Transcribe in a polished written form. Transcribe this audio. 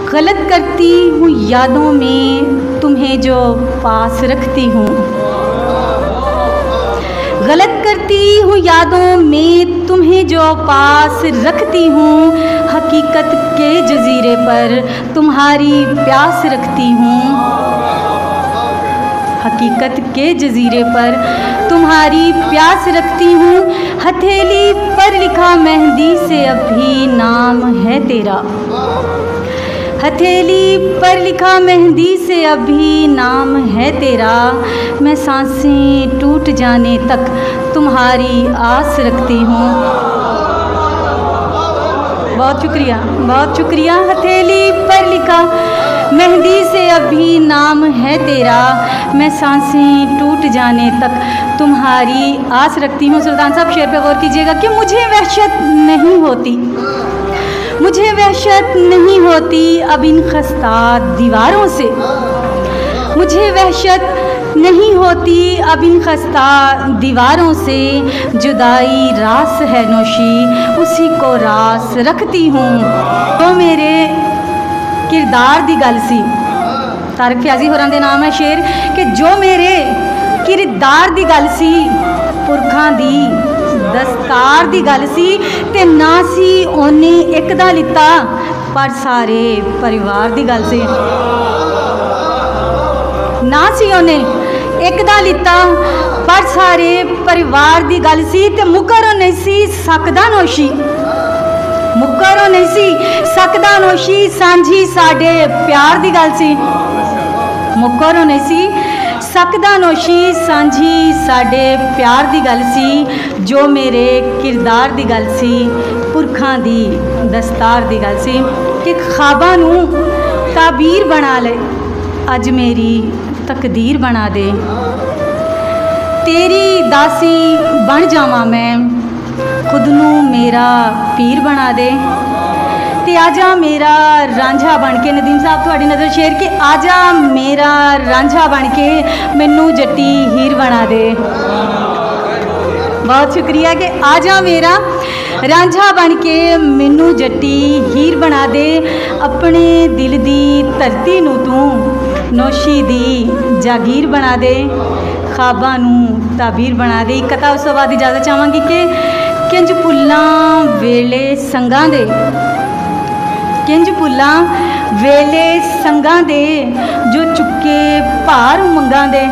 गलत करती हूँ यादों में तुम्हें जो पास रखती हूँ। गलत करती हूँ यादों में तुम्हें जो पास रखती हूँ। हकीकत के जजीरे पर तुम्हारी प्यास रखती हूँ। हकीकत के जजीरे पर तुम्हारी प्यास रखती हूँ। हथेली पर लिखा मेहंदी से अभी नाम है तेरा। हथेली पर लिखा मेहंदी से अभी नाम है तेरा। मैं सांसें टूट जाने तक तुम्हारी आस रखती हूँ। बहुत शुक्रिया, बहुत शुक्रिया। हथेली पर लिखा मेहंदी से अभी नाम है तेरा। मैं सांसें टूट जाने तक तुम्हारी आस रखती हूँ। सुल्तान साहब शेर पे गौर कीजिएगा कि मुझे वहशत नहीं होती, मुझे वहशत नहीं होती अब इन खस्ता दीवारों से। मुझे वहशत नहीं होती अब इन खस्ता दीवारों से। जुदाई रास है नौशी उसी को रास रखती हूँ। तो मेरे किरदार दी गल सी, तारक फयाजी होरां दे नाम है शेर कि जो मेरे किरदार दी गल सी, पुरखां दी दस्तार दी गल सी ते ना सी ओने एक दा लिता पर सारे परिवार दी गल सी। ना सी ओने एक दा लिता पर सारे परिवार दी गल सी ते मुकर नहीं सी सकदा नौशी। मुकर नहीं सी सकदा नौशी सांझी साडे प्यार दी गल सी। मुकर नहीं सी सकदा नौशी सांझी साडे प्यार दी गल सी। जो मेरे किरदार दी गल सी, पुरखां दी दस्तार दी गल सी कि ख्वाबां नूं ताबीर बना ले अज मेरी तकदीर बना दे। तेरी दासी बन जावां मैं खुद नूं मेरा पीर बना दे। ते आजा मेरा रांझा बन के, नदीम साहब थोड़ी नज़र शेर कि आजा मेरा रांझा बन के मैनू जट्टी हीर बना दे। बहुत शुक्रिया कि आजा मेरा रांझा बन के मैनू जट्टी हीर बना दे। अपने दिल दी धरती नू तू नौशी दी जागीर बना दे। ख्वाबां नू ताबीर बना दे। एक कथा उस तो बाद इजाज़त चाहांगी कि किंज फुल्लां वेले संगां दे, किंज फुल्लां वेले संगां दे जो चुके भार उमंगां दे।